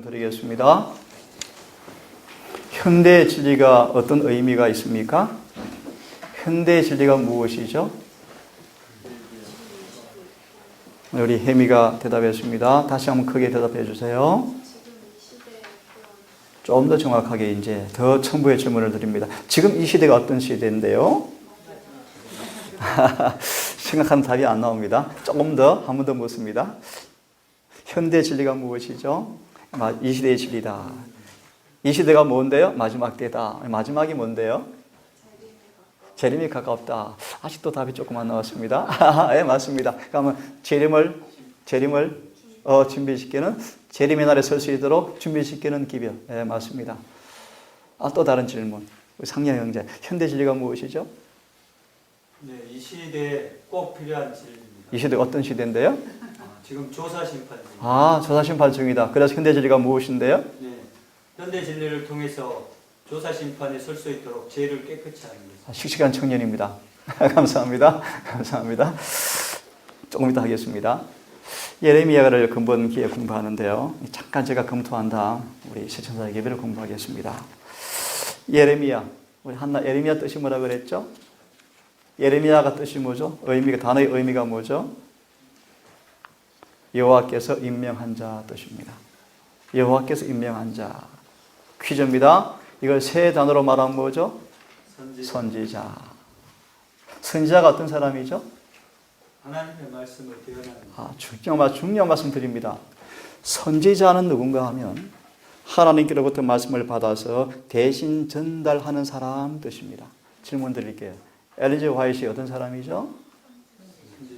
드리겠습니다. 현대의 진리가 어떤 의미가 있습니까? 현대의 진리가 무엇이죠? 우리 혜미가 대답했습니다. 다시 한번 크게 대답해 주세요. 좀 더 정확하게 이제 더 첨부의 질문을 드립니다. 지금 이 시대가 어떤 시대인데요? 생각하는 답이 안 나옵니다. 조금 더, 한 번 더 묻습니다. 현대 진리가 무엇이죠? 이 시대의 진리다. 이 시대가 뭔데요? 마지막 때다. 마지막이 뭔데요? 재림이 가깝다. 아직도 답이 조금 안 나왔습니다. 네, 맞습니다. 그러면 재림을 준비시키는, 재림의 날에 설 수 있도록 준비시키는 기별. 네, 맞습니다. 또 다른 질문. 상냐 형제, 현대 진리가 무엇이죠? 네, 이 시대에 꼭 필요한 진리입니다. 이 시대 어떤 시대인데요? 지금 조사 심판 중. 조사 심판 중이다. 그래서 현대 진리가 무엇인데요? 네, 현대 진리를 통해서 조사 심판에 설 수 있도록 죄를 깨끗이 하는 것입니다. 씩씩한 청년입니다. 감사합니다. 감사합니다. 조금 이따 하겠습니다. 예레미야를 근본 기에 공부하는데요. 잠깐 제가 검토한 다음 우리 세천사의 예배를 공부하겠습니다. 예레미야, 우리 한나 예레미야 뜻이 뭐라 그랬죠? 예레미야가 뜻이 뭐죠? 단어의 의미가 뭐죠? 여호와께서 임명한 자 뜻입니다. 여호와께서 임명한 자. 퀴즈입니다. 이걸 세 단어로 말하면 뭐죠? 선지자. 선지자가 어떤 사람이죠? 하나님의 말씀을 대언하는. 중요한 말씀 드립니다. 선지자는 누군가 하면 하나님께로부터 말씀을 받아서 대신 전달하는 사람 뜻입니다. 질문 드릴게요. 엘렌 G. 화이트이 어떤 사람이죠?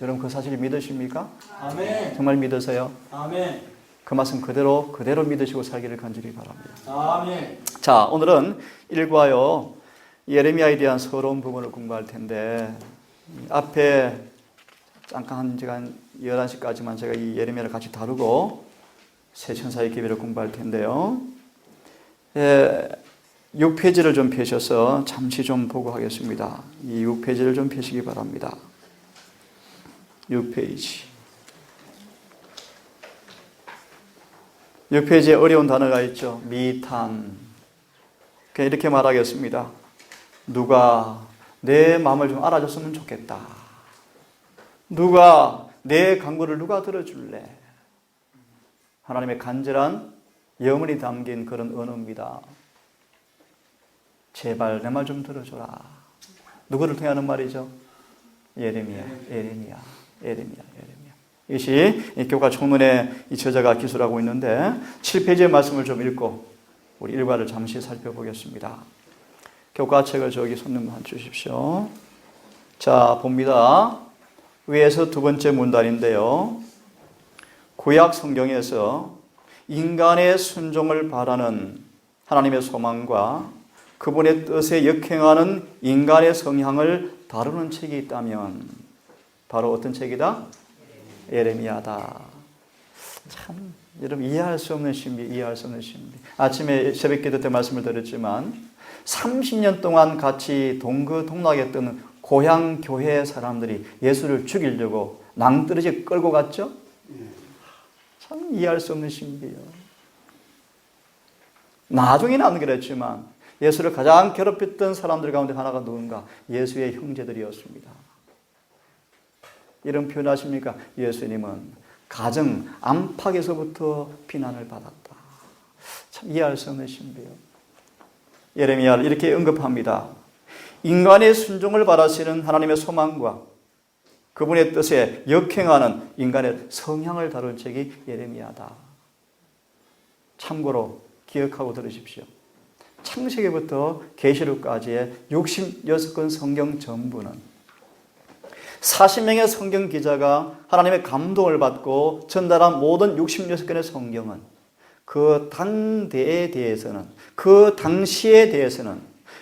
여러분 그 사실 믿으십니까? 아멘. 정말 믿으세요? 아멘. 그 말씀 그대로 믿으시고 살기를 간절히 바랍니다. 아멘. 자, 오늘은 일과요 예레미야에 대한 새로운 부분을 공부할 텐데 앞에 잠깐 한 시간 11시까지만 제가 이 예레미야를 같이 다루고 새 천사의 기별을 공부할 텐데요. 6페이지를 좀 펴셔서 잠시 좀 보고 하겠습니다. 이 6페이지를 좀 펴시기 바랍니다. 6페이지. 6페이지에 어려운 단어가 있죠. 미탄. 이렇게 말하겠습니다. 누가 내 마음을 좀 알아줬으면 좋겠다. 누가 내 간구를 누가 들어줄래? 하나님의 간절한 영혼이 담긴 그런 언어입니다. 제발 내 말 좀 들어줘라. 누구를 통해 하는 말이죠? 예레미야. 이것이 교과 총론의 이 저자가 기술하고 있는데 7페이지의 말씀을 좀 읽고 우리 일과를 잠시 살펴보겠습니다. 교과책을 저기 손님한 주십시오. 자, 봅니다. 위에서 두 번째 문단인데요. 구약 성경에서 인간의 순종을 바라는 하나님의 소망과 그분의 뜻에 역행하는 인간의 성향을 다루는 책이 있다면 바로 어떤 책이다? 예레미야다. 참 여러분 이해할 수 없는 신비. 아침에 새벽 기도 때 말씀을 드렸지만 30년 동안 같이 동거동락했던 고향 교회 사람들이 예수를 죽이려고 낭떠러지 끌고 갔죠? 참 이해할 수 없는 신비예요. 나중에는 안 그랬지만 예수를 가장 괴롭혔던 사람들 가운데 하나가 누군가? 예수의 형제들이었습니다. 이런 표현 하십니까? 예수님은 가정 안팎에서부터 비난을 받았다. 참 이해할 수 없는 신비예요. 예레미야를 이렇게 언급합니다. 인간의 순종을 바라시는 하나님의 소망과 그분의 뜻에 역행하는 인간의 성향을 다룬 책이 예레미야다. 참고로 기억하고 들으십시오. 창세기부터 계시록까지의 66권 성경 전부는 40명의 성경 기자가 하나님의 감동을 받고 전달한 모든 66권의 성경은 그 당대에 대해서는, 그 당시에 대해서는,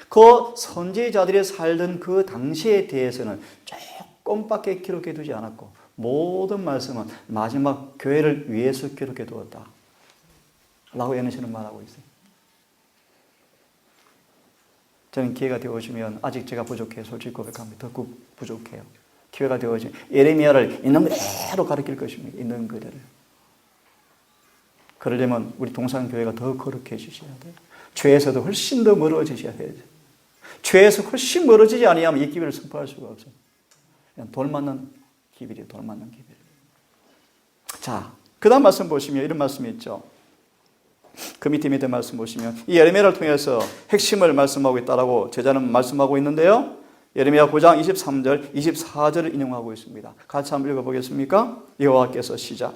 그 선지자들이 살던 그 당시에 대해서는 조금밖에 기록해 두지 않았고 모든 말씀은 마지막 교회를 위해서 기록해 두었다 라고 예언시는 말하고 있어요. 저는 기회가 되어오시면 아직 제가 부족해요. 솔직히 고백합니다. 더 부족해요. 기회가 되어오시면 예레미야를 있는 그대로 가르칠 것입니다. 있는 그대로. 그러려면 우리 동산교회가 더 거룩해지셔야 돼요. 죄에서도 훨씬 더 멀어지셔야 돼요. 죄에서 훨씬 멀어지지 아니하면 이 기회를 선포할 수가 없어요. 그냥 돌 맞는 기별이에요. 돌 맞는 기별. 자, 그 다음 말씀 보시면 이런 말씀이 있죠. 그 밑에 말씀 보시면 이 예레미야를 통해서 핵심을 말씀하고 있다라고 제자는 말씀하고 있는데요. 예레미야 9장 23절, 24절을 인용하고 있습니다. 같이 한번 읽어보겠습니까? 여호와께서 시작.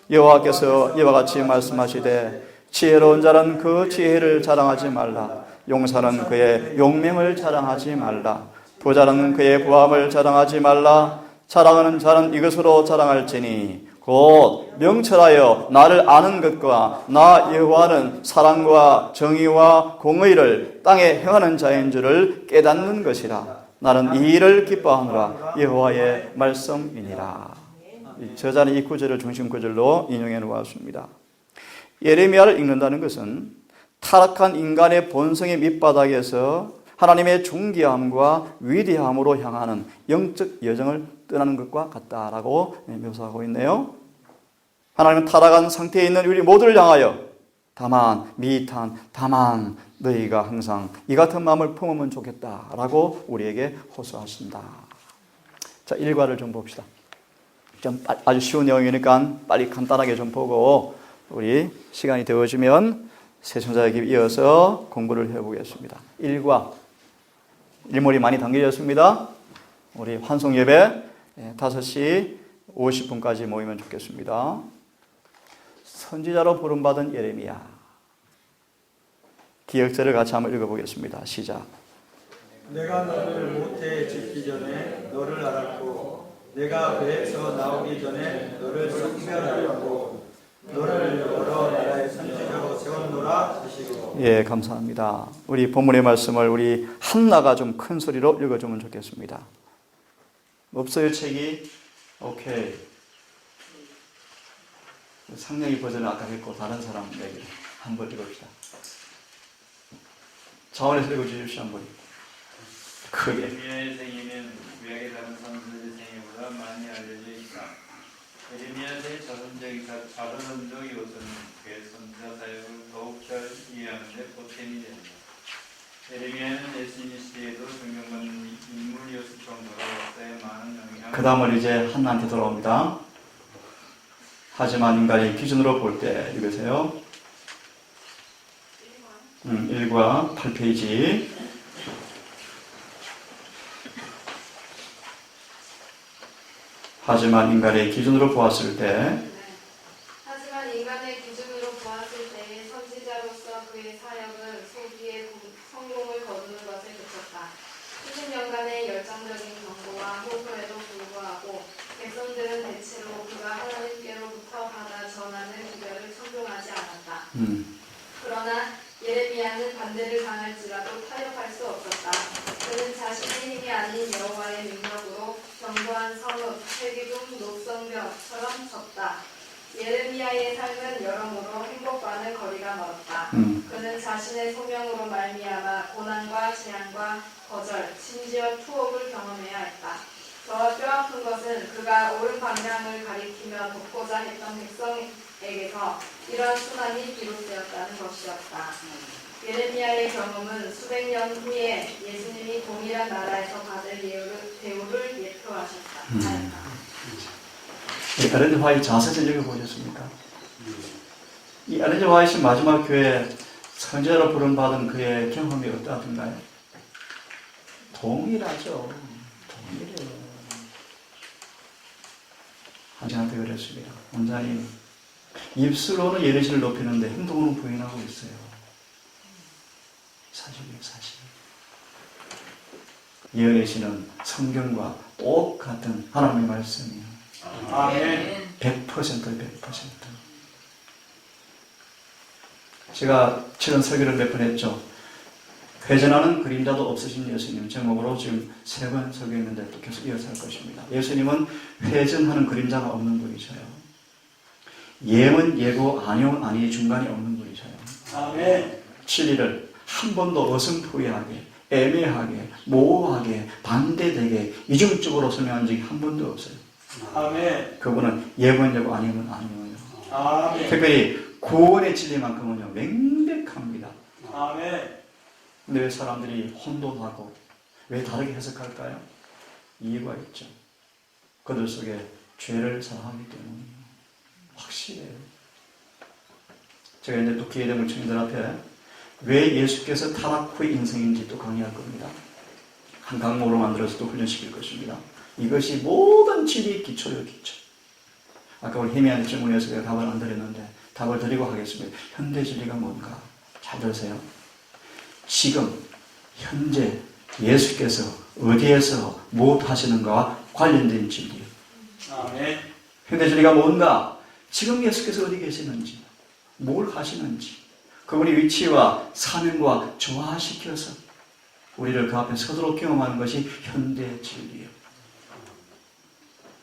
여호와께서 이와 같이 말씀하시되 지혜로운 자는 그 지혜를 자랑하지 말라. 용사는 그의 용맹을 자랑하지 말라. 부자는 그의 부함을 자랑하지 말라. 자랑하는 자는 이것으로 자랑할지니 곧 명철하여 나를 아는 것과 나 여호와는 사랑과 정의와 공의를 땅에 행하는 자인 줄을 깨닫는 것이라. 나는 이 일을 기뻐하노라. 여호와의 말씀이니라. 저자는 이 구절을 중심 구절로 인용해 놓았습니다. 예레미야를 읽는다는 것은 타락한 인간의 본성의 밑바닥에서 하나님의 존귀함과 위대함으로 향하는 영적 여정을 떠나는 것과 같다라고 묘사하고 있네요. 하나님은 타락한 상태에 있는 우리 모두를 향하여 다만 너희가 항상 이 같은 마음을 품으면 좋겠다라고 우리에게 호소하신다. 자, 일과를 좀 봅시다. 좀 아주 쉬운 내용이니까 빨리 간단하게 좀 보고 우리 시간이 되어지면 새천자에게 이어서 공부를 해보겠습니다. 1과 일몰이 많이 당겨졌습니다. 우리 환송예배 5시 50분까지 모이면 좋겠습니다. 선지자로 부름받은 예레미야. 기억절을 같이 한번 읽어보겠습니다. 시작. 내가 너를 모태에 짓기 전에 너를 알았고 내가 배에서 나오기 전에 너를 선별하였고 너를 여러 나라의 선지자로 세웠노라 하시고. 예, 감사합니다. 우리 본문의 말씀을 우리 한나가 좀 큰 소리로 읽어주면 좋겠습니다. 없어요, 책이? 오케이. 상냥이 버전은 아까 했고 다른 사람 얘기를 한번 읽읍시다. 자원에서 읽어주십시오. 한번 크게. 예레미야의 생애는 구약의 다른 선지자의 생애보다 많이 알려져 있다. 예레미야의 자서전 적이 우선 그의 선지자 사역을 더욱 잘 이해하는 데 보탬이 된다. 예레미야는 예수님 시대에도 존경받는 인물이었을 정도로 역사에 많은 영향을. 그 다음은 이제 한나한테 돌아옵니다. 하지만 인간의 기준으로 볼 때 읽으세요. 1과 8페이지. 하지만 인간의 기준으로 보았을 때 하지만 인간의 기준으로 보았을 때의 선지자로서 그의 사역은 소기의 성공을 거두는 것에 그쳤다. 70년간의 열정적인 경고와 호소에도 불구하고 백성들은 대체로 그가 하나님께로부터 받아 전하는 기별을 청종하지 않았다. 그러나 예레미야는 반대를 당할지라도 타협할 수 없었다. 그는 자신의 힘이 아닌 여호와의 능력으로 견고한 성읍, 세기둥, 녹성벽처럼 섰다. 예레미야의 삶은 여러모로 행복과는 거리가 멀었다. 그는 자신의 소명으로 말미암아 고난과 재앙과 거절, 심지어 투옥을 경험해야 했다. 더 뼈아픈 것은 그가 옳은 방향을 가리키며 돕고자 했던 백성에게서 이러한 순환이 비롯되었다는 것이었다. 예레미야의 경험은 수백 년 후에 예수님이 동일한 나라에서 받을 대우를 예표하셨다. 엘렌 화이트 자서전 읽어보셨습니까? 이 엘렌 화이트 마지막 교회 선지자로 부름받은 그의 경험이 어떠하던가요? 동일하죠. 동일해요. 한지한테 그랬습니다. 원장님, 입술로는 예리시를 높이는데 행동으로는 부인하고 있어요. 사실이에요, 사실. 예언의 시는 성경과 똑같은 하나님의 말씀이에요. 아멘. 100%. 제가 최근 설교를 몇 번 했죠. 회전하는 그림자도 없으신 예수님 제목으로 지금 3번 설교했는데 또 계속 이어서 할 것입니다. 예수님은 회전하는 그림자가 없는 분이셔요. 예은 예고, 아니온 아니의 중간이 없는 분이셔요. 아멘. 진리를 한 번도 어슴푸레하게, 애매하게, 모호하게, 반대되게, 이중적으로 설명한 적이 한 번도 없어요. 아멘. 그분은 예고, 아니면 아니에요. 아멘. 특별히 구원의 진리만큼은요 명백합니다. 아멘. 근데 왜 사람들이 혼돈하고 왜 다르게 해석할까요? 이유가 있죠. 그들 속에 죄를 사랑하기 때문이에요. 확실해요. 제가 이제 또 기회 되면 청년들 앞에 왜 예수께서 타락 후의 인생인지 또 강의할 겁니다. 한 강목으로 만들어서 또 훈련시킬 것입니다. 이것이 모든 진리의 기초예요, 기초. 아까 우리 희미한 질문에서 제가 답을 안 드렸는데 답을 드리고 하겠습니다. 현대 진리가 뭔가? 잘 들으세요. 지금 현재 예수께서 어디에서 무엇 하시는가와 관련된 진리예요. 아멘. 현대 진리가 뭔가? 지금 예수께서 어디 계시는지, 뭘 하시는지, 그분의 위치와 사명과 조화시켜서 우리를 그 앞에 서도록 경험하는 것이 현대 진리예요.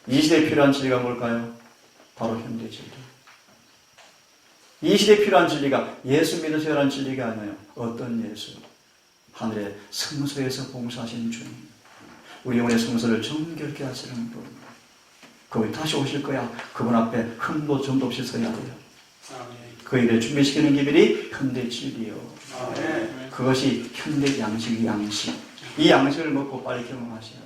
이 시대에 필요한 진리가 뭘까요? 바로 현대 진리. 이 시대에 필요한 진리가 예수 믿으세요라는 진리가 아니에요. 어떤 예수? 하늘의 성소에서 봉사하신 주님. 우리 영혼의 성소를 정결케 하시는 분. 그분이 다시 오실 거야. 그분 앞에 흠도 점도 없이 서야 돼요. 그 일을 준비시키는 기밀이 현대 진리요. 아멘. 그것이 현대 양식이 양식. 이 양식을 먹고 빨리 경험하셔야 돼요.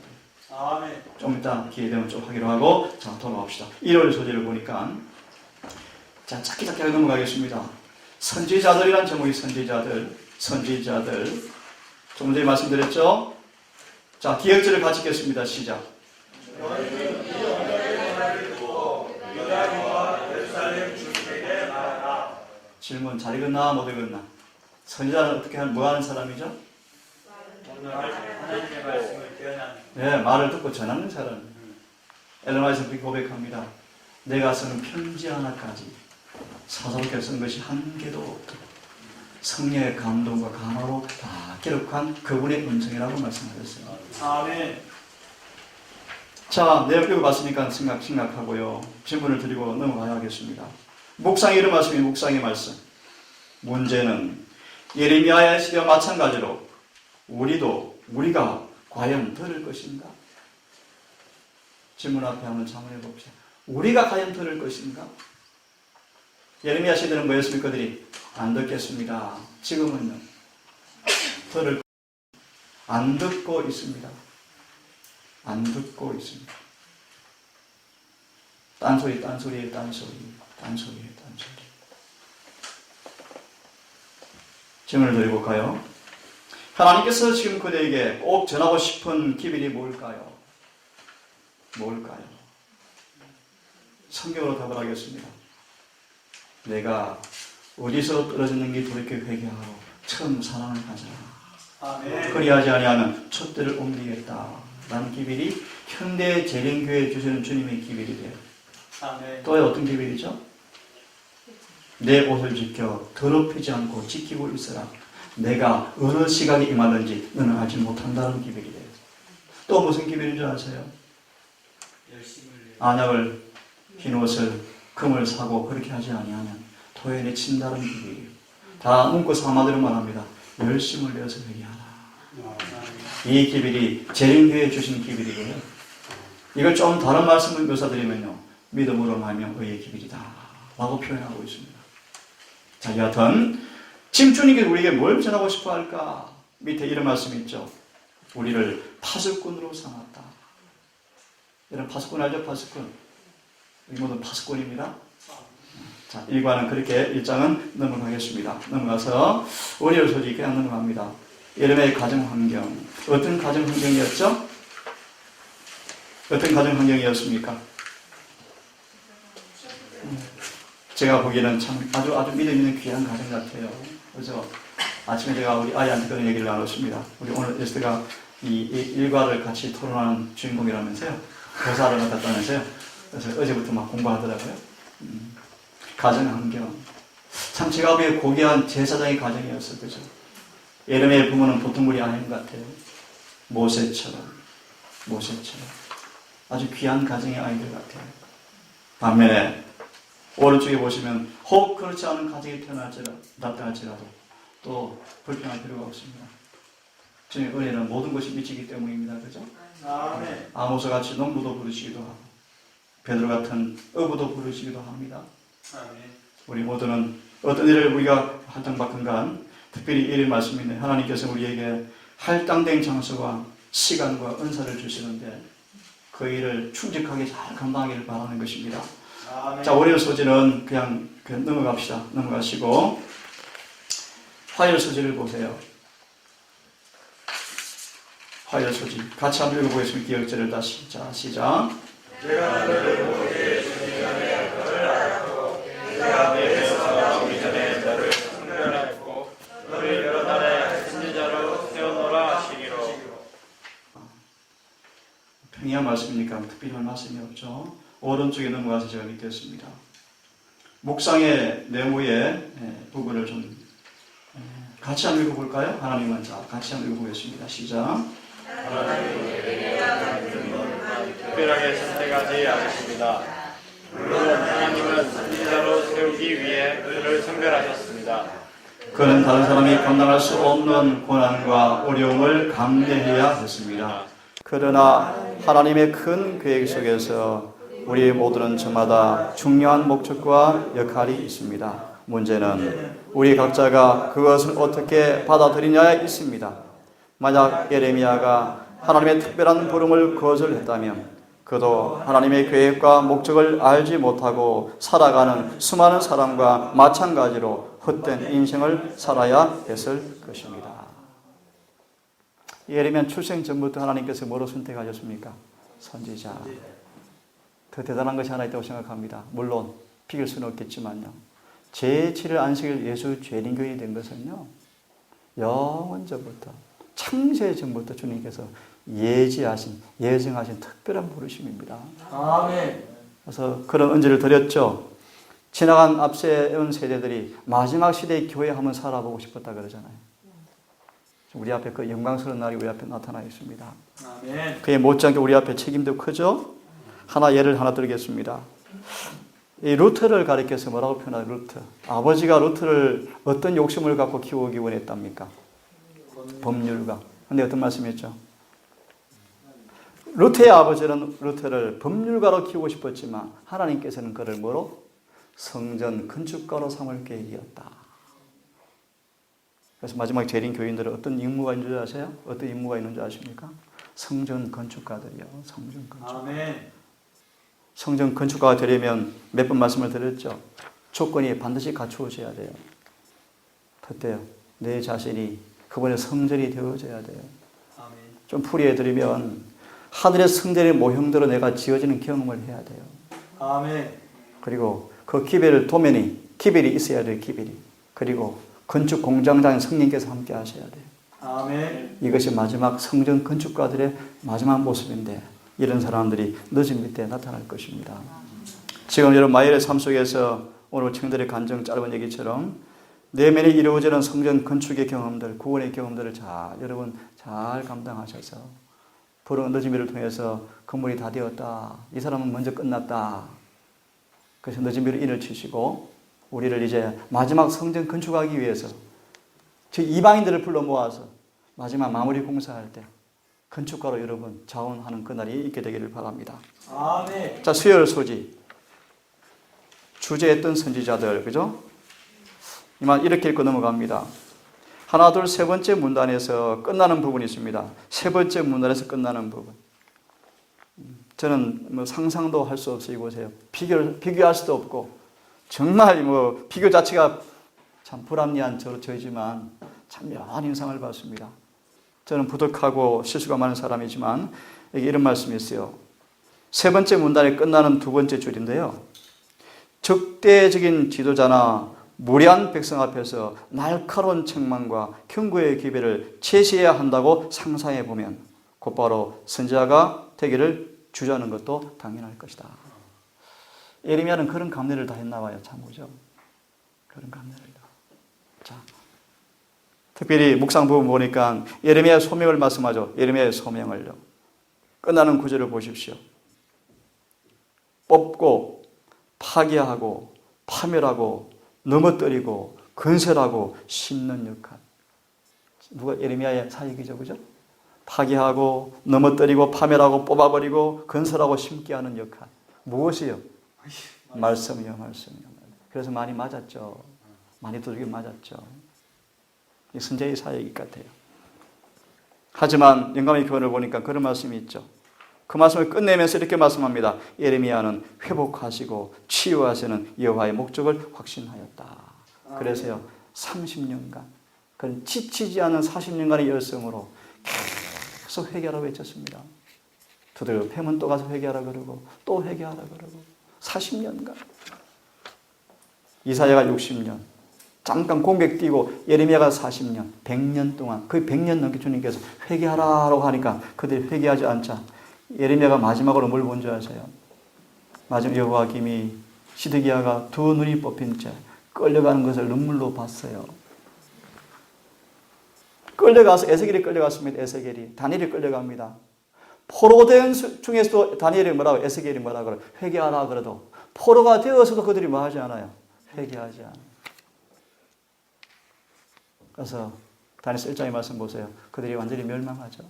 아멘. 좀 이따 기회 되면 좀 하기로 하고, 자, 돌아갑시다. 1월 소재를 보니까, 자, 짧게 넘어가겠습니다. 선지자들이란 제목이 선지자들. 좀 전에 말씀드렸죠? 자, 기억절을 같이 읽겠습니다. 시작. 질문, 잘 읽었나, 못 읽었나? 선지자는 어떻게 하는, 뭐 하는 사람이죠? 오늘 하나님의 말씀을 대언하는. 네, 말을 듣고 전하는 사람. 엘런 화이트는 그렇게 고백합니다. 내가 쓰는 편지 하나까지 사사롭게 쓴 것이 한 개도 없다. 성령의 감동과 감화로 다 기록한 그분의 음성이라고 말씀하셨어요. 아멘. 자, 내가 읽어봤으니까 생각하고요. 질문을 드리고 넘어가야 하겠습니다. 묵상의 이름 말씀이 묵상의 말씀. 문제는 예레미야의 시대와 마찬가지로 우리가 과연 들을 것인가? 질문 앞에 한번 자문해 봅시다. 우리가 과연 들을 것인가? 예레미야 시대는 뭐였습니까? 그들이 안 듣겠습니다. 지금은요. 안 듣고 있습니다. 안 듣고 있습니다. 딴소리예요. 질문을 드려볼까요? 하나님께서 지금 그들에게 꼭 전하고 싶은 기밀이 뭘까요? 성경으로 답을 하겠습니다. 내가 어디서 떨어졌는지 돌이켜 회개하고 처음 사랑을 가져라. 아멘. 그리하지 아니하면 촛대를 옮기겠다. 라는 기밀이 현대 재림교회에 주시는 주님의 기밀이래요. 아멘. 또 어떤 기밀이죠? 내 옷을 지켜 더럽히지 않고 지키고 있어라. 내가 어느 시간에 임하는지 너는 알지 못한다는 기밀이래요. 또 무슨 기밀인 줄 아세요? 안약을, 흰 옷을, 금을 사고 그렇게 하지 아니하면 토해내 친다는 기밀이에요. 다 문구서 한마디로 말합니다. 열심을 내어서 회개하라. 이 기밀이 재림교회에 주신 기밀이고요. 이걸 좀 다른 말씀을 묘사드리면요. 믿음으로 말하면 의의 기밀이다 라고 표현하고 있습니다. 자, 여하튼 지금 주님께서 우리에게 뭘 전하고 싶어 할까? 밑에 이런 말씀이 있죠. 우리를 파수꾼으로 삼았다. 여러분 파수꾼 알죠? 파수꾼. 우리 모두 파수꾼입니다. 자, 1과는 그렇게 1장은 넘어가겠습니다. 넘어가서 월요일 소지 그냥 넘어갑니다. 예레미야의 가정환경. 어떤 가정환경이었죠? 어떤 가정환경이었습니까? 제가 보기에는 참 아주 믿음 있는 귀한 가정 같아요. 그래서 아침에 제가 우리 아이한테 그런 얘기를 나눴습니다. 우리 오늘 에스테가 이 일과를 같이 토론하는 주인공이라면서요. 교사를 맡았다면서요. 그래서 어제부터 막 공부하더라고요. 가정환경. 참 제가 보기에 고귀한 제사장의 가정이었어요. 그죠? 예레미야의 부모는 보통 분이 아닌 것 같아요. 모세처럼. 아주 귀한 가정의 아이들 같아요. 반면에 오른쪽에 보시면 혹 그렇지 않은 가정이 나타날지라도 또 불평할 필요가 없습니다. 주님의 은혜는 모든 것이 미치기 때문입니다. 그죠? 아멘. 아모스 같이 농부도 부르시기도 하고 베드로 같은 어부도 부르시기도 합니다. 아멘. 우리 모두는 어떤 일을 우리가 할당받건간 특별히 이런 말씀이 있네. 하나님께서 우리에게 할당된 장소와 시간과 은사를 주시는데 그 일을 충직하게 잘 감당하기를 바라는 것입니다. 아멘. 자, 월요일 소지는 그냥 넘어갑시다. 넘어가시고 화요일 소지를 보세요. 화요일 소지 같이 한번 읽어보겠습니다. 기억절을 다시. 자, 시작. 내가 너를 모태의 집기전에 너를 알았고 내가 배에서 나오기 전에 너를 선별하였고 너를 여러 나라의 선지자로 세워놓으라 하시기로. 평이한 말씀이니까 특별한 말씀이 없죠. 오른쪽에 넘어가서 제가 읽겠습니다. 묵상의 네모의 부분을 좀 같이 한번 읽어볼까요? 하나님은 자 같이 한번 읽어보겠습니다. 시작. 특별하게 선택하지 않으십니다. 물론 하나님은 선지자로 세우기 위해 그를 선별하셨습니다. 그는 다른 사람이 감당할 수 없는 고난과 어려움을 감내해야 했습니다. 그러나 하나님의 큰 계획 속에서 우리 모두는 저마다 중요한 목적과 역할이 있습니다. 문제는 우리 각자가 그것을 어떻게 받아들이냐에 있습니다. 만약 예레미야가 하나님의 특별한 부름을 거절했다면 그도 하나님의 계획과 목적을 알지 못하고 살아가는 수많은 사람과 마찬가지로 헛된 인생을 살아야 했을 것입니다. 예레미야 출생 전부터 하나님께서 뭐로 선택하셨습니까? 선지자. 더 대단한 것이 하나 있다고 생각합니다. 물론 비길 수는 없겠지만요. 제7일 안식일 예수 재림교인이 된 것은요. 영원 전부터 창세 전부터 주님께서 예지하신, 예정하신 특별한 부르심입니다. 아멘. 그래서 그런 은혜를 드렸죠. 지나간 앞세운 세대들이 마지막 시대의 교회 한번 살아보고 싶었다 그러잖아요. 우리 앞에 그 영광스러운 날이 우리 앞에 나타나 있습니다. 아멘. 그에 못지않게 우리 앞에 책임도 크죠. 예를 하나 드리겠습니다. 이 루트를 가리켜서 뭐라고 표현하죠? 루트. 아버지가 루트를 어떤 욕심을 갖고 키우기 원했답니까? 법률가. 근데 어떤 말씀이었죠? 루트의 아버지는 루트를 법률가로 키우고 싶었지만 하나님께서는 그를 뭐로? 성전 건축가로 삼을 계획이었다. 그래서 마지막 재림 교인들은 어떤 임무가 있는 줄 아세요? 어떤 임무가 있는 줄 아십니까? 성전 건축가들이요. 성전 건축가. 아멘. 성전 건축가가 되려면 몇 번 말씀을 드렸죠. 조건이 반드시 갖추어져야 돼요. 그때요. 내 자신이 그분의 성전이 되어져야 돼요. 아멘. 좀 풀이해드리면 하늘의 성전의 모형대로 내가 지어지는 경험을 해야 돼요. 아멘. 그리고 그 기별이 있어야 돼요. 기별이. 그리고 건축 공장장인 성령께서 함께 하셔야 돼요. 아멘. 이것이 마지막 성전 건축가들의 마지막 모습인데 이런 사람들이 늦은 밑에 나타날 것입니다. 지금 여러분 마일의 삶 속에서 오늘 청들의 간증 짧은 얘기처럼 내면에 이루어지는 성전 건축의 경험들, 구원의 경험들을 여러분 잘 감당하셔서 부른 늦은 비를 통해서 건물이 다 되었다. 이 사람은 먼저 끝났다. 그래서 늦은 비를 인을 치시고 우리를 이제 마지막 성전 건축하기 위해서 즉 이방인들을 불러 모아서 마지막 마무리 공사할 때 건축가로 여러분 자원하는 그날이 있게 되기를 바랍니다. 아멘. 자, 수요일 소지. 주제했던 선지자들, 그죠? 이만 이렇게 읽고 넘어갑니다. 하나, 둘, 세 번째 문단에서 끝나는 부분이 있습니다. 세 번째 문단에서 끝나는 부분. 저는 뭐 상상도 할 수 없어요. 이곳에요. 비교할 수도 없고, 정말 뭐 비교 자체가 참 불합리한 저이지만 참 묘한 인상을 받습니다. 저는 부득하고 실수가 많은 사람이지만 여기 이런 말씀이 있어요. 세 번째 문단에 끝나는 두 번째 줄인데요. 적대적인 지도자나 무례한 백성 앞에서 날카로운 책망과 경고의 기별을 제시해야 한다고 상상해 보면 곧바로 선지자가 되기를 주저하는 것도 당연할 것이다. 예레미야는 그런 감례를 다 했나 봐요. 참 그죠? 그런 감례를 다. 자, 특별히 묵상 부분 보니까 예레미야 소명을 말씀하죠. 예레미야의 소명을요. 끝나는 구절을 보십시오. 뽑고 파괴하고 파멸하고 넘어뜨리고 건설하고 심는 역할. 누가 예레미야의 사역이죠, 그죠? 파괴하고 넘어뜨리고 파멸하고 뽑아버리고 건설하고 심게 하는 역할. 무엇이요? 말씀이요, 말씀이요. 그래서 많이 맞았죠. 많이 두들겨 맞았죠. 이 선제의 사역이 같아요. 하지만 영감의 교훈을 보니까 그런 말씀이 있죠. 그 말씀을 끝내면서 이렇게 말씀합니다. 예레미야는 회복하시고 치유하시는 여호와의 목적을 확신하였다. 그래서요 30년간 그런 지치지 않은 40년간의 열성으로 계속 회개하라고 외쳤습니다. 두들겨 패면 또 가서 회개하라 그러고 또 회개하라 그러고 40년간. 이사야가 60년, 잠깐 공백 뛰고 예레미야가 40년, 100년 동안, 거의 100년 넘게 주님께서 회개하라고 하니까 그들이 회개하지 않자 예레미야가 마지막으로 뭘 본 줄 아세요? 마지막 여호와 김이 시드기야가 두 눈이 뽑힌 채 끌려가는 것을 눈물로 봤어요. 끌려가서 에스겔이 끌려갔습니다. 에스겔이 다니엘이 끌려갑니다. 포로된 중에서도 다니엘이 뭐라고 에스겔이 뭐라고 그래요? 회개하라 그래도 포로가 되어서도 그들이 뭐 하지 않아요? 회개하지 않아요. 그래서 다니엘 1장의 말씀 보세요. 그들이 완전히 멸망하죠.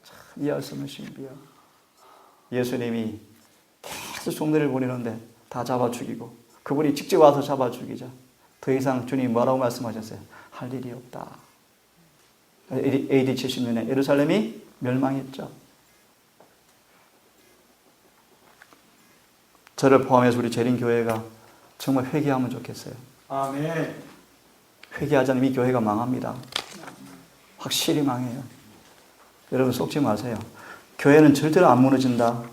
참 이해할 수 없는 신비야. 예수님이 계속 종들을 보내는데 다 잡아 죽이고 그분이 직접 와서 잡아 죽이자. 더 이상 주님이 뭐라고 말씀하셨어요? 할 일이 없다. AD 70년에 예루살렘이 멸망했죠. 저를 포함해서 우리 재림교회가 정말 회개하면 좋겠어요. 아멘. 회개하지 않으면 이 교회가 망합니다. 확실히 망해요. 여러분 속지 마세요. 교회는 절대로 안 무너진다.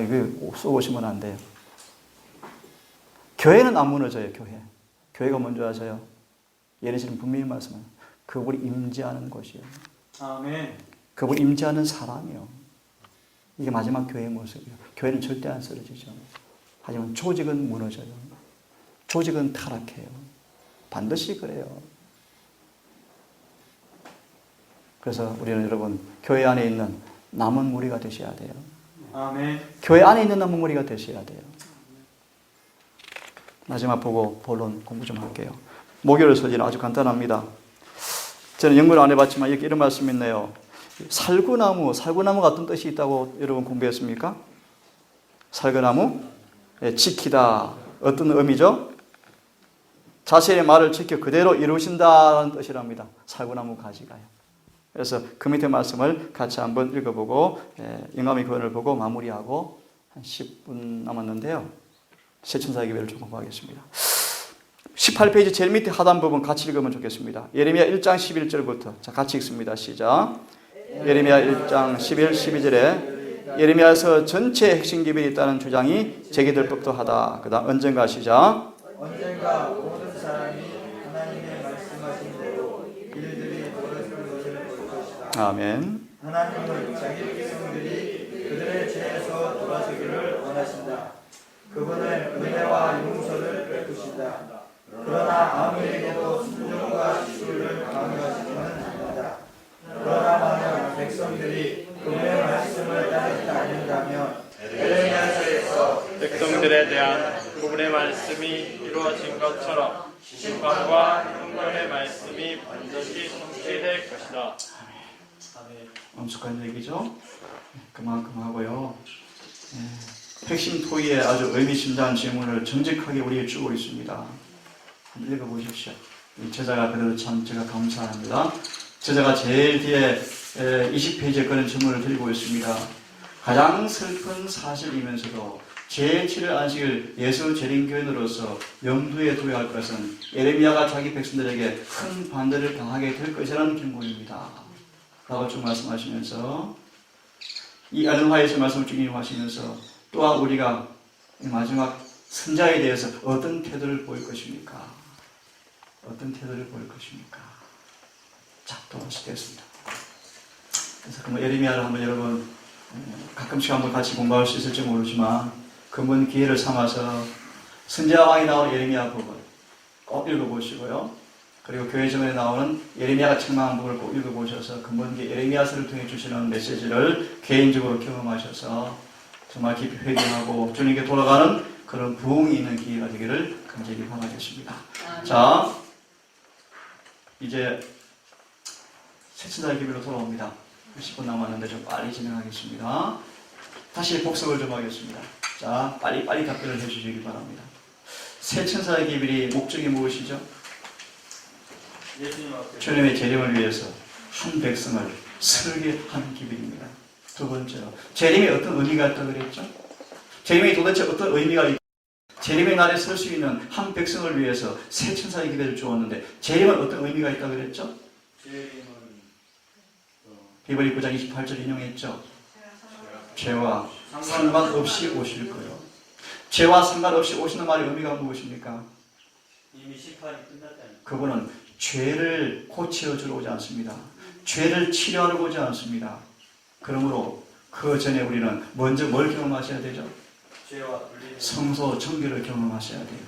이거 쏘고시면 안 돼요. 교회는 안 무너져요. 교회가 뭔지 아세요? 예레미야는 분명히 말씀해요. 그분이 임재하는 곳이에요. 아멘. 그분이 임재하는 사람이요. 이게 마지막 교회의 모습이에요. 교회는 절대 안 쓰러지죠. 하지만 조직은 무너져요. 조직은 타락해요. 반드시 그래요. 그래서 우리는 여러분 교회 안에 있는 남은 무리가 되셔야 돼요. 아멘. 교회 안에 있는 남은 무리가 되셔야 돼요. 마지막 보고 본론 공부 좀 할게요. 목요일 설교는 아주 간단합니다. 저는 연구를 안 해봤지만 여기 이런 말씀이 있네요. 살구나무가 어떤 뜻이 있다고 여러분 공부했습니까? 살구나무? 지키다. 어떤 의미죠? 자신의 말을 지켜 그대로 이루신다는 뜻이랍니다. 살구나무 가지가요. 그래서 그 밑에 말씀을 같이 한번 읽어보고 영감의 교훈을 보고 마무리하고 한 10분 남았는데요. 세천사의 기별을 좀 공부하겠습니다. 18페이지 제일 밑에 하단 부분 같이 읽으면 좋겠습니다. 예레미야 1장 11절부터 자 같이 읽습니다. 시작. 예레미야 1장 11, 12절에 예레미야에서 전체 핵심 기별이 있다는 주장이 제기될 법도 하다. 그 다음 언젠가 시작. 언젠가 모든 사람이 하나님의 말씀하신 대로 일들이 벌어질 것을 볼 것이다. 아멘. 하나님은 자기 백성들이 그들의 죄에서 돌아서기를 원하신다. 그분은 은혜와 용서를 베푸신다. 그러나 아무에게도 순종과 시술을 강요하지는 않는다. 그러나 만약 백성들이 그분의 말씀을 따르지 않는다면 예레미야서에서 백성들에 대한 그분의 말씀이 이루어진 것처럼 심판과 형벌의 말씀이 반드시 성취될 것이다. 엄숙한 얘기죠. 그만큼 하고요. 핵심 토의에 아주 의미심장한 질문을 정직하게 우리에게 주고 있습니다. 한번 읽어보십시오. 이 제자가 그래도 참 제가 감사합니다. 제자가 제일 뒤에 20페이지에 그런 질문을 드리고 있습니다. 가장 슬픈 사실이면서도 제7일 안식일 예수 재림교인으로서 염두에 둬야 할 것은 예레미야가 자기 백성들에게 큰 반대를 당하게 될 것이라는 경고입니다. 라고 쭉 말씀하시면서 이 엘른화이트의 말씀을 쭉 인용하시면서 또한 우리가 마지막 승자에 대해서 어떤 태도를 보일 것입니까? 어떤 태도를 보일 것입니까? 자, 도마시 됐습니다. 그래서 그럼 예레미야를 한번 여러분 가끔씩 한번 같이 공부할 수 있을지 모르지만 그번 기회를 삼아서 선지자 왕이 나오는 예레미야 부분 꼭 읽어보시고요. 그리고 교회 정원에 나오는 예레미야가 책망한 부분을 꼭 읽어보셔서 근본 예레미야서를 통해 주시는 메시지를 개인적으로 경험하셔서 정말 깊이 회개하고 주님께 돌아가는 그런 부흥이 있는 기회가 되기를 간절히 바라겠습니다. 자, 이제 세천사의 기별로 돌아옵니다. 10분 남았는데 좀 빨리 진행하겠습니다. 다시 복습을 좀 하겠습니다. 자, 빨리 답변을 해주시기 바랍니다. 세 천사의 기별이 목적이 무엇이죠? 예수님 앞에 주님의 재림을 위해서 한 백성을 설계하는 기별입니다. 두 번째로 재림에 어떤 의미가 있다고 그랬죠? 재림이 도대체 어떤 의미가 있고 재림의 날에 설 수 있는 한 백성을 위해서 세 천사의 기별을 주었는데 재림은 어떤 의미가 있다고 그랬죠? 히브리 9장 28절 인용했죠? 죄와 상관없이 오실 거요. 죄와 상관없이 오시는 말의 의미가 무엇입니까? 이미 심판이 끝났다니. 그분은 죄를 고치어주러 오지 않습니다. 죄를 치료하러 오지 않습니다. 그러므로 그 전에 우리는 먼저 뭘 경험하셔야 되죠? 죄와 분리. 성소 정결을 경험하셔야 돼요.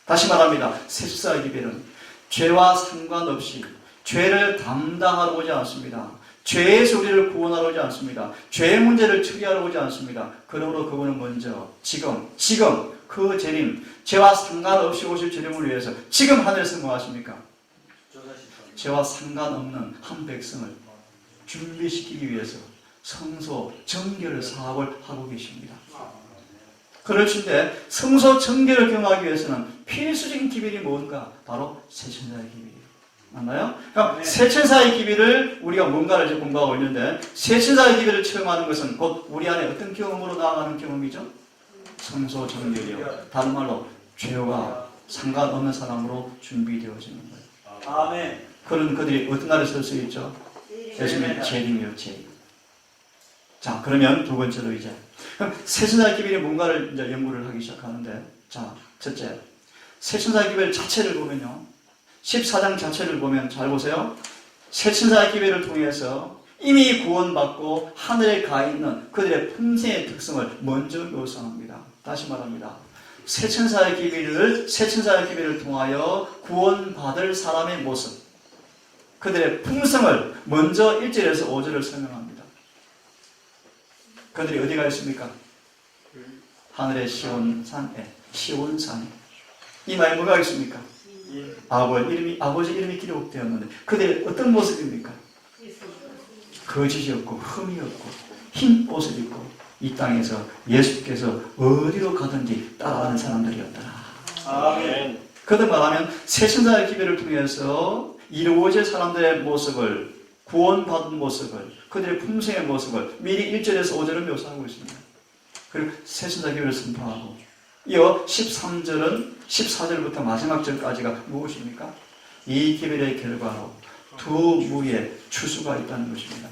다시 말합니다. 세 천사의 기별은 죄와 상관없이 죄를 담당하러 오지 않습니다. 죄에서 우리를 구원하러 오지 않습니다. 죄의 문제를 처리하러 오지 않습니다. 그러므로 그분은 먼저 지금 그 재림, 죄와 상관없이 오실 재림을 위해서 지금 하늘에서 뭐 하십니까? 죄와 상관없는 한 백성을 준비시키기 위해서 성소 정결 사업을 하고 계십니다. 그렇는데 성소 정결을 경험하기 위해서는 필수적인 기별이 뭔가? 바로 세 천사의 기별이에요. 맞나요? 그러니까 세 천사의 기별을 우리가 뭔가를 이제 공부하고 있는데 세 천사의 기별을 체험하는 것은 곧 우리 안에 어떤 경험으로 나아가는 경험이죠? 성소 정결이요. 다른 말로 죄와 상관없는 사람으로 준비되어지는 거예요. 아멘. 그런 그들이 어떤 날에 설 수 있죠? 예수님의 재림이요, 재림. 자, 그러면 두 번째로 이제 그럼 세 천사의 기별이 뭔가를 이제 연구를 하기 시작하는데, 자, 첫째, 세 천사의 기별 자체를 보면요, 14장 자체를 보면 잘 보세요. 세 천사의 기별을 통해서 이미 구원받고 하늘에 가 있는 그들의 품새의 특성을 먼저 묘사합니다. 다시 말합니다. 세 천사의 기별을 통하여 구원받을 사람의 모습, 그들의 품성을 먼저 1절에서 5절을 설명합니다. 그들이 어디가 있습니까? 하늘의 시온산에, 시온산에. 이 말에 뭐가 있습니까? 아버지 이름이 기록되었는데 그들의 어떤 모습입니까? 거짓이 없고 흠이 없고 흰 옷을 입고 이 땅에서 예수께서 어디로 가든지 따라가는 사람들이었더라. 아멘. 그들 말하면 세 천사의 기별을 통해서 이루어질 사람들의 모습을, 구원받은 모습을, 그들의 품성의 모습을 미리 1절에서 5절은 묘사하고 있습니다. 그리고 세 천사의 기별을 선포하고 이어 13절은 14절부터 마지막 절까지가 무엇입니까? 이 기별의 결과로 두 무리의 추수가 있다는 것입니다.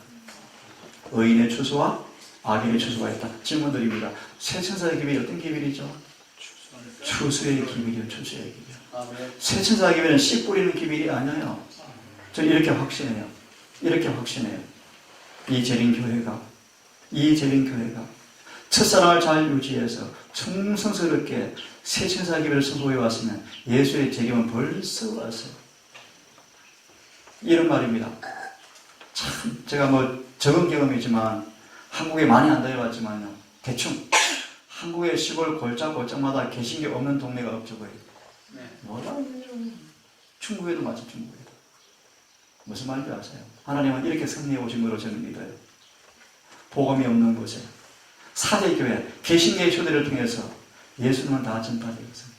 의인의 추수와 악인의 추수가 있다. 질문드립니다. 세 천사의 기별이 어떤 기별이죠? 추수의 기별이요. 추수의 기별. 세 천사의 기별은 씨 뿌리는 기별이 아니에요. 저는 이렇게 확신해요. 이 재림교회가 첫사랑을 잘 유지해서 충성스럽게 세 천사의 기별을 선포해 왔으면 예수의 재림은 벌써 왔어요. 이런 말입니다. 참 제가 뭐 적은 경험이지만 한국에 많이 안 다녀봤지만요. 대충 한국의 시골 골짝골짝마다 개신교 없는 동네가 없죠 거의. 뭐라 중국에도 맞죠. 중국에도. 무슨 말인지 아세요? 하나님은 이렇게 섭리해 오신 거로 저는 믿어요. 복음이 없는 곳에 사대교회, 개신교의 초대를 통해서 예수님은 다 전파되었어요.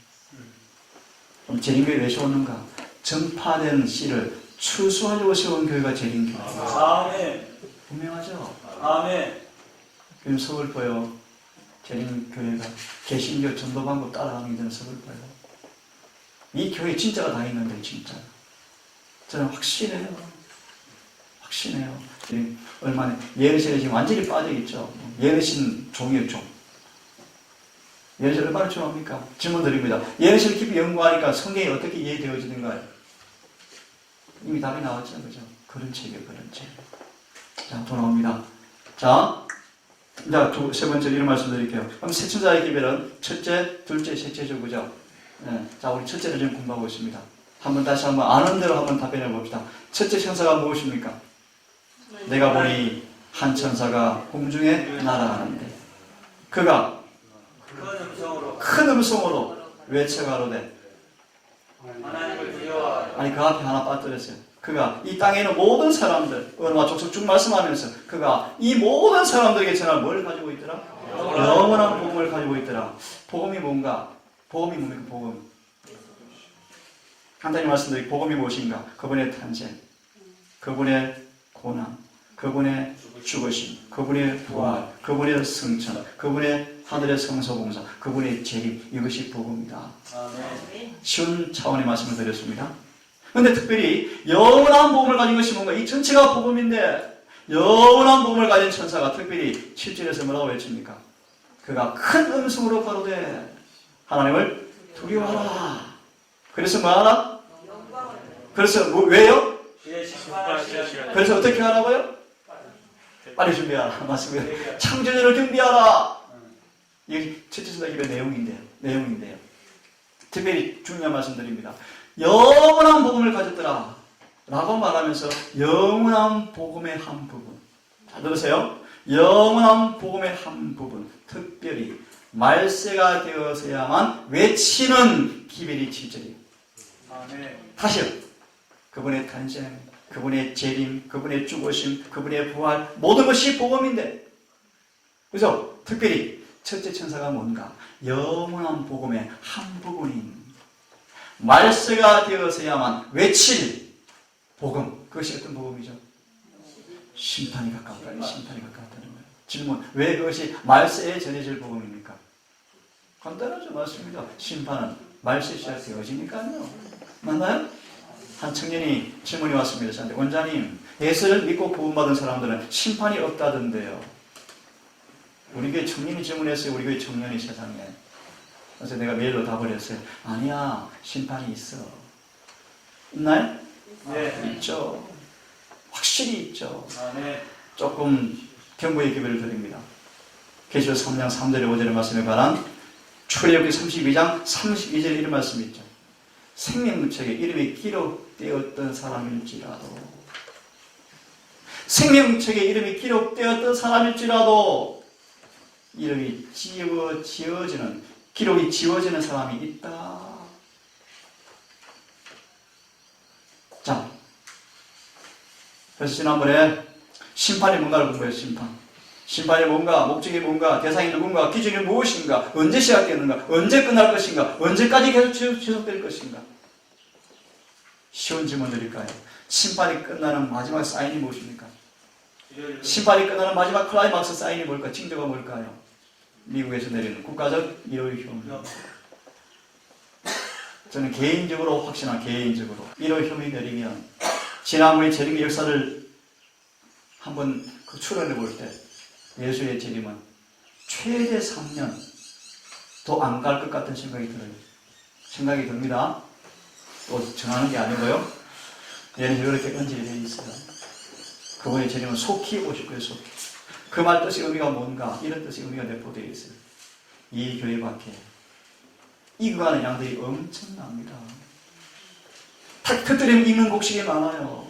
그럼 재림교회 왜 세웠는가? 전파된 씨를 추수하려고 세운 교회가 재림교회. 아멘. 분명하죠? 아멘. 요즘 서글퍼요. 재림교회가 개신교 전도방법 따라가는 게 저는 서글퍼요. 이 교회 진짜가 다 있는데 진짜. 저는 확신해요. 얼마나 예르신에 지금 완전히 빠져있죠. 예르신 종이에요, 종. 예르신 얼마나 좋아합니까? 질문 드립니다. 예르신을 깊이 연구하니까 성경이 어떻게 이해되어지는가요? 이미 답이 나왔죠, 그죠? 그런 책이에요, 그런 책. 자, 돌아옵니다. 자, 세 번째 이런 말씀 드릴게요. 그럼 세 천사의 기별은 첫째, 둘째, 셋째죠, 그죠? 네. 자, 우리 첫째를 지금 공부하고 있습니다. 다시 한번 아는 대로 한번 답변해 봅시다. 첫째 천사가 무엇입니까? 내가 보니 한 천사가 공중에 날아가는데 그가 큰 음성으로 외쳐가로되 하나님을 두려워하라. 아니 그 앞에 하나 빠뜨렸어요. 그가 이 땅에 있는 모든 사람들 언어와 족속 쭉 말씀하면서 그가 이 모든 사람들에게 전할 뭘 가지고 있더라? 영원한 복음을 가지고 있더라. 복음이 뭔가? 복음이 뭡니까? 복음. 간단히 말씀드리면 복음이 무엇인가? 그분의 탄생, 그분의 고난, 그분의 죽으심, 그분의 부활, 그분의 승천, 그분의 하늘의 성소봉사, 그분의 재림, 이것이 복음이다. 쉬운 차원의 말씀을 드렸습니다. 그런데 특별히 영원한 복음을 가진 것이 뭔가? 이 전체가 복음인데 영원한 복음을 가진 천사가 특별히 7절에서 뭐라고 외칩니까? 그가 큰 음성으로 가로되 하나님을 두려워하라. 그래서 뭐하라? 그래서 왜요? 그래서 어떻게 하라고요? 빨리 준비하라. 맞습니다. 창조주를 경배하라. 이게 첫째 천사 기도의 내용인데요. 특별히 중요한 말씀드립니다. 영원한 복음을 가졌더라 라고 말하면서 영원한 복음의 한 부분, 잘 들으세요. 영원한 복음의 한 부분, 특별히 말세가 되어서야만 외치는 기별이 7절이에요. 다시요. 그분의 탄생, 그분의 재림, 그분의 죽으심, 그분의 부활, 모든 것이 복음인데, 그래서 특별히 첫째 천사가 뭔가? 영원한 복음의 한 부분인 말세가 되어서야만 외칠 복음. 그것이 어떤 복음이죠? 심판이 가까웠다는 거예요. 질문, 왜 그것이 말세에 전해질 복음입니까? 간단하죠. 맞습니다. 심판은 말세 시작되어지니까요. 맞나요? 한 청년이 질문이 왔습니다. 저한테, 원장님, 예수를 믿고 구원받은 사람들은 심판이 없다던데요. 우리 교회 청년이 질문했어요. 우리 교회 청년이 세상에. 그래서 내가 메일로 답을 했어요. 아니야, 심판이 있어. 있나요? 네. 있죠. 확실히 있죠. 네. 조금 경고의 기별을 드립니다. 계시록 3장 3절에 5절의 말씀에 관한 출애굽기 32장 32절에 이런 말씀이 있죠. 생명책에 이름이 기록되었던 사람일지라도, 생명책에 이름이 기록되었던 사람일지라도 이름이 지워지는, 기록이 지워지는 사람이 있다. 자, 그래서 지난번에 심판이 뭔가를 공부했어요. 심판이 뭔가, 목적이 뭔가, 대상이 누군가, 기준이 무엇인가, 언제 시작되는가, 언제 끝날 것인가, 언제까지 계속 지속될 것인가. 쉬운 질문 드릴까요? 심판이 끝나는 마지막 사인이 무엇입니까? 심판이 끝나는 마지막 클라이막스 사인이 뭘까? 징조가 뭘까요? 미국에서 내리는 국가적 일요일 혐의. 저는 개인적으로 확신한, 개인적으로 일요일 혐의 내리면 지난번의 재림의 역사를 한번 추론해 볼 때 예수의 재림은 최대 3년 더 안 갈 것 같은 생각이 들어요. 생각이 듭니다. 또 정하는 게 아니고요. 얘는 이렇게 언질이 되어 있어요. 그분의 재림은 속히 오실 거예요. 속히. 그 말 뜻이 의미가 뭔가, 이런 뜻의 의미가 내포되어 있어요. 이 교회 밖에 이거하는 양들이 엄청납니다. 터뜨리면 읽는 곡식이 많아요.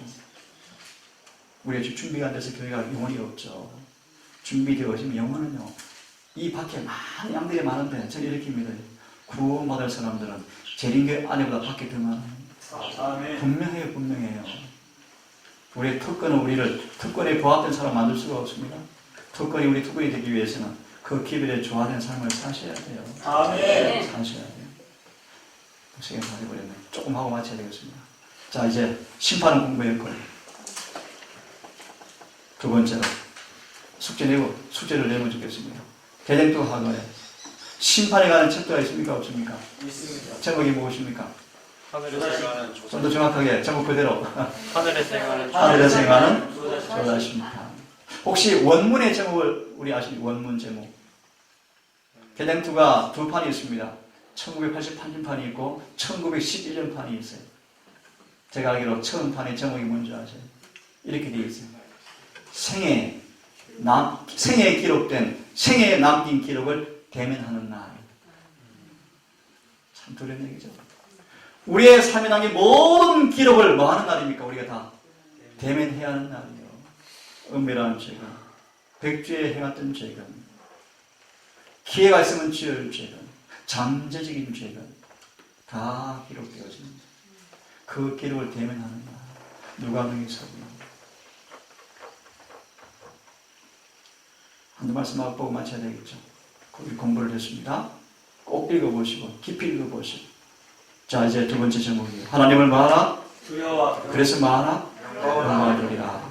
우리가 지금 준비가 안 돼서 교회가 영혼이 없죠. 준비되어지면 영혼은요, 이 밖에 많은 양들이 많은데 저는 이렇게 믿어요. 구원받을 사람들은 재림교회 안에보다 밖에 더 많아요. 분명해요. 우리의 특권은 우리를 특권에 부합된 사람 만들 수가 없습니다. 특권이 우리 특권이 되기 위해서는 그 기별에 조화된 삶을 사셔야 돼요. 아멘. 사셔야 돼요. 시간 다 돼버렸네. 조금 하고 마쳐야 되겠습니다. 자, 이제 심판은 공부했고요. 두 번째로 숙제를 내면 좋겠습니다. 대쟁도 하고요. 심판에 관한 챕터가 있습니까? 없습니까? 있습니다. 제목이 무엇입니까? 하늘에서 행하는 좀 더 정확하게 제목 그대로. 하늘에서 행하는 하늘에서 행하는 조다 심판. 혹시 원문의 제목을 우리 아십니까? 원문 제목. 대쟁투가 두 판이 있습니다. 1988년판이 있고 1911년판이 있어요. 제가 알기로 처음 판의 제목이 뭔지 아세요? 이렇게 되어 있어요. 생애에 기록된, 생애에 남긴 기록을 대면하는 날. 참 두려운 얘기죠. 우리의 삶에 남긴 모든 기록을 뭐 하는 날입니까? 우리가 다 대면해야 하는 날이에요. 은밀한 죄가, 백주에 행했던 죄가, 기회가 있으면 지을 죄가, 잠재적인 죄가 다 기록되어집니다. 그 기록을 대면하는 날. 누가복음서부요. 한두 말씀 하고 보고 마쳐야 되겠죠. 우리 공부를 했습니다. 꼭 꼭 읽어보시고 깊이 읽어보시고. 자, 이제 두 번째 제목이에요. 하나님을 뭐하라? 두려워하라. 그래서 뭐하라? 영광하리라.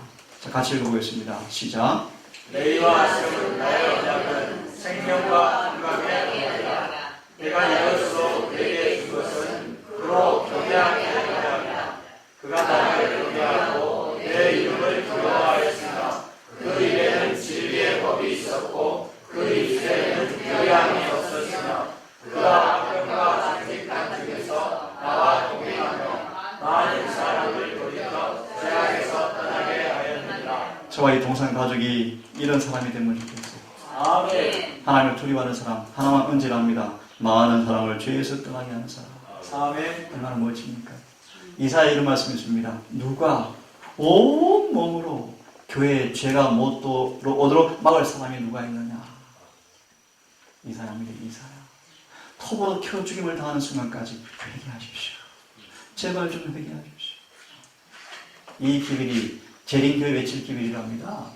자, 같이 읽어보겠습니다. 시작. 너희와 세운 나의 언약은 생명과 건강의 언약이라. 내가 이것으로 그에게 준 것은 그로 경외하게 하려 함이라. 그가 나를 경외하고 내 이름을 두려워하였으나 그 입에는 진리의 법이 있었고 그 입술에는 교양이 없었으나 그가 악령과 잔직한 중에서 나와 동행하며 많은 사람을 돌이켜 죄악에서 떠나게 하였느니라. 저와 이 동산 가족이 이런 사람이 되면 좋겠어요. 아멘. 하나님을 두려워하는 사람, 하나만 은질합니다. 많은 사람을 죄에서 떠나게 하는 사람. 아멘. 얼마나 멋집니까? 이사야 이런 말씀이 있습니다. 누가 온 몸으로 교회에 죄가 못 오도록 막을 사람이 누가 있느냐? 이사야입니다. 이사야. 톱으로 켜 죽임을 당하는 순간까지 회개하십시오. 제발 좀 회개하십시오. 이 기별이 재림교회 외칠 기별이랍니다.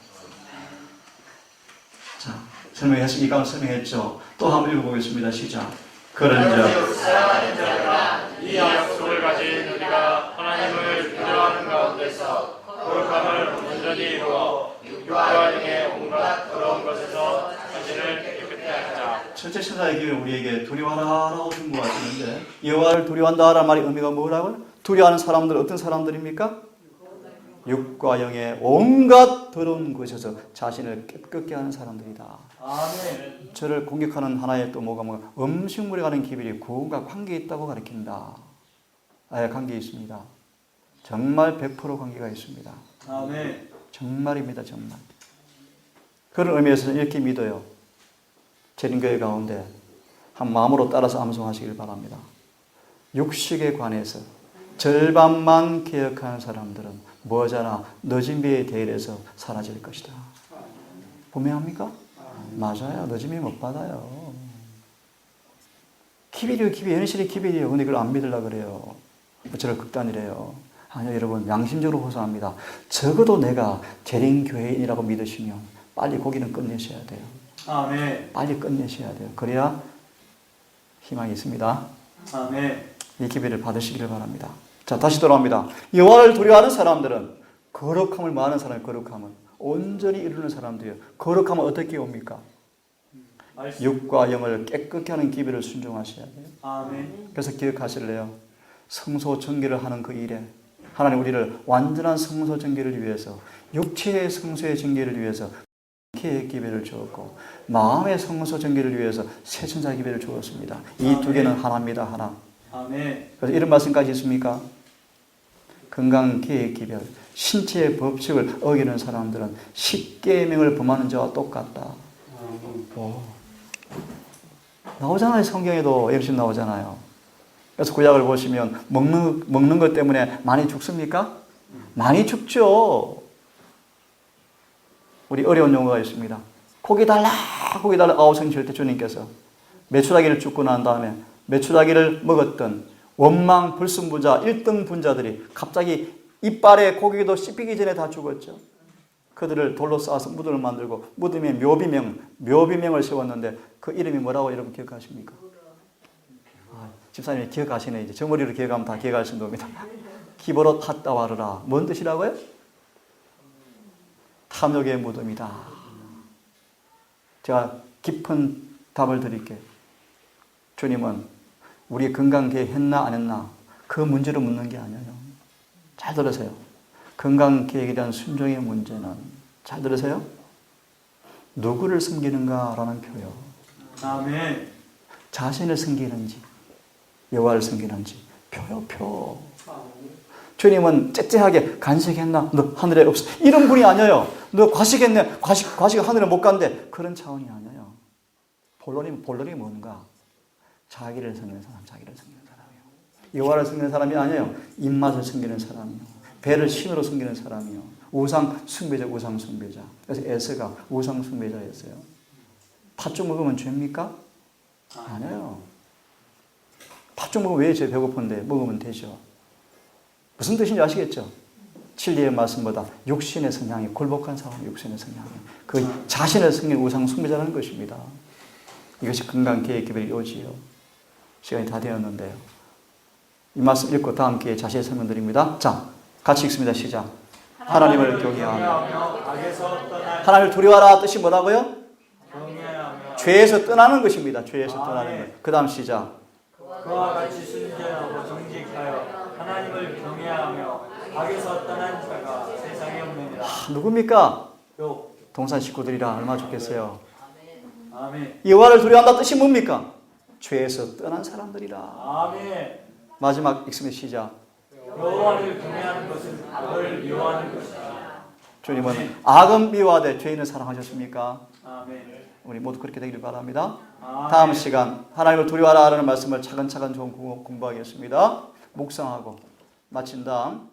자, 설명했어. 이 가운데 설명했죠. 또 한번 읽어보겠습니다. 시작. 그런즉 사랑하는 자들아, 이 약속을 가진 우리가 하나님을 두려워하는 가운데서 거룩함을 온전히 이루어 육과 영의 온갖 더러운 것에서 자신을 깨끗게 하자. 첫째 신사의 기회 우리에게 두려워하라고 준 것 같은데, 여호와를 두려워한다라는 말의 의미가 뭐라고요? 두려워하는 사람들 어떤 사람들입니까? 육과 영의 온갖 더러운 것에서 자신을 깨끗게 하는 사람들이다. 아멘. 저를 공격하는 하나의 또 뭐가 음식물에 관한 기별이 구원과 관계 있다고 가르친다. 관계 있습니다. 정말 100% 관계가 있습니다. 아멘. 정말입니다. 정말. 그런 의미에서 이렇게 믿어요. 재림교회 가운데 한 마음으로 따라서 암송하시길 바랍니다. 육식에 관해서 절반만 기억하는 사람들은 머지않아 늦은 비에 대일해서 사라질 것이다. 분명합니까? 맞아요. 늦으면 못 받아요. 기별이요, 기별. 현실이 기별이에요. 근데 그걸 안 믿으려고 그래요. 저를 극단이래요. 아니요, 여러분. 양심적으로 호소합니다. 적어도 내가 재림교회인이라고 믿으시면 빨리 고기는 끝내셔야 돼요. 아멘. 빨리 끝내셔야 돼요. 그래야 희망이 있습니다. 아멘. 이 기별을 받으시기를 바랍니다. 자, 다시 돌아옵니다. 여호와를 두려워하는 사람들은 거룩함을 뭐하는 사람이 거룩함을 온전히 이루는 사람들이에요. 거룩함은 어떻게 옵니까? 육과 영을 깨끗게 하는 기별을 순종하셔야 돼요. 아멘. 그래서 기억하실래요? 성소 정결을 하는 그 일에 하나님 우리를 완전한 성소 정결을 위해서, 육체의 성소의 정결을 위해서 의 기별을 주었고, 마음의 성소 정결을 위해서 새 천사 기별을 주었습니다. 이 두 개는 하나입니다. 하나. 아멘. 그래서 이런 말씀까지 있습니까? 건강 계획 기별, 신체의 법칙을 어기는 사람들은 십계명을 범하는 자와 똑같다. 나오잖아요. 성경에도 열심히 나오잖아요. 그래서 구약을 보시면 먹는 것 때문에 많이 죽습니까? 많이 죽죠. 우리 어려운 용어가 있습니다. 고기 달라, 고기 달라. 아우성 절대 주님께서 메추라기를 죽고 난 다음에 메추라기를 먹었던 원망 불순부자 1등 분자들이 갑자기 이빨에 고기도 씹히기 전에 다 죽었죠. 그들을 돌로 쌓아서 무덤을 만들고 무덤에 묘비명을 세웠는데 그 이름이 뭐라고 여러분 기억하십니까? 집사님이 기억하시네. 이제 저 머리로 기억하면 다 기억하시는 겁니다. 기브롯 핫다와르라. 뭔 뜻이라고요? 탐욕의 무덤이다. 제가 깊은 답을 드릴게요. 주님은 우리 건강계획 했나 안 했나 그 문제로 묻는 게 아니에요. 잘 들으세요. 건강계획에 대한 순종의 문제는, 잘 들으세요, 누구를 섬기는가라는 표요. 아멘. 자신을 섬기는지 여호와를 섬기는지 표요. 표. 주님은 째째하게 간식했나? 너 하늘에 없어. 이런 분이 아니에요. 너 과식했네. 과식 하늘에 못 간대. 그런 차원이 아니에요. 본론이 뭔가? 자기를 섬기는 사람, 자기를 섬기는 사람이요. 여호와를 섬기는 사람이 아니에요. 입맛을 섬기는 사람이요. 배를 신으로 섬기는 사람이요. 우상 숭배자. 그래서 에스가 우상 숭배자였어요. 팥죽 먹으면 죄입니까? 아니에요. 팥죽 먹으면 왜 죄? 배고픈데 먹으면 되죠. 무슨 뜻인지 아시겠죠? 진리의 말씀보다 육신의 성향이 굴복한 사람의 육신의 성향이 그 자신을 섬기는 우상 숭배자라는 것입니다. 이것이 건강 계획 기별의 요지요. 시간이 다 되었는데요. 이 말씀 읽고 다음 기회에 자세히 설명드립니다. 자, 같이 읽습니다. 시작. 하나님을 경외하며 악에서 떠나 하나님을 두려워하라 뜻이 뭐라고요? 경외하며 죄에서 떠나는 것입니다. 죄에서 떠나는 것. 그 다음 시작. 그와 같이 순전하고 정직하여 하나님을 경외하며 악에서 떠난 자가 세상에 없느니라. 누굽니까? 요. 동산 식구들이라 얼마나 좋겠어요. 아멘. 여호와를 두려워한다 뜻이 뭡니까? 죄에서 떠난 사람들이라. 아멘. 마지막 읽습니다. 시작. 여호와를 경외하는 것은 악을 미워하는 것이다. 주님은 악은 미워하되 죄인은 사랑하셨습니까? 아멘. 우리 모두 그렇게 되기를 바랍니다. 아멘. 다음 시간 하나님을 두려워하라는 말씀을 차근차근 좀 공부하겠습니다. 묵상하고 마친 다음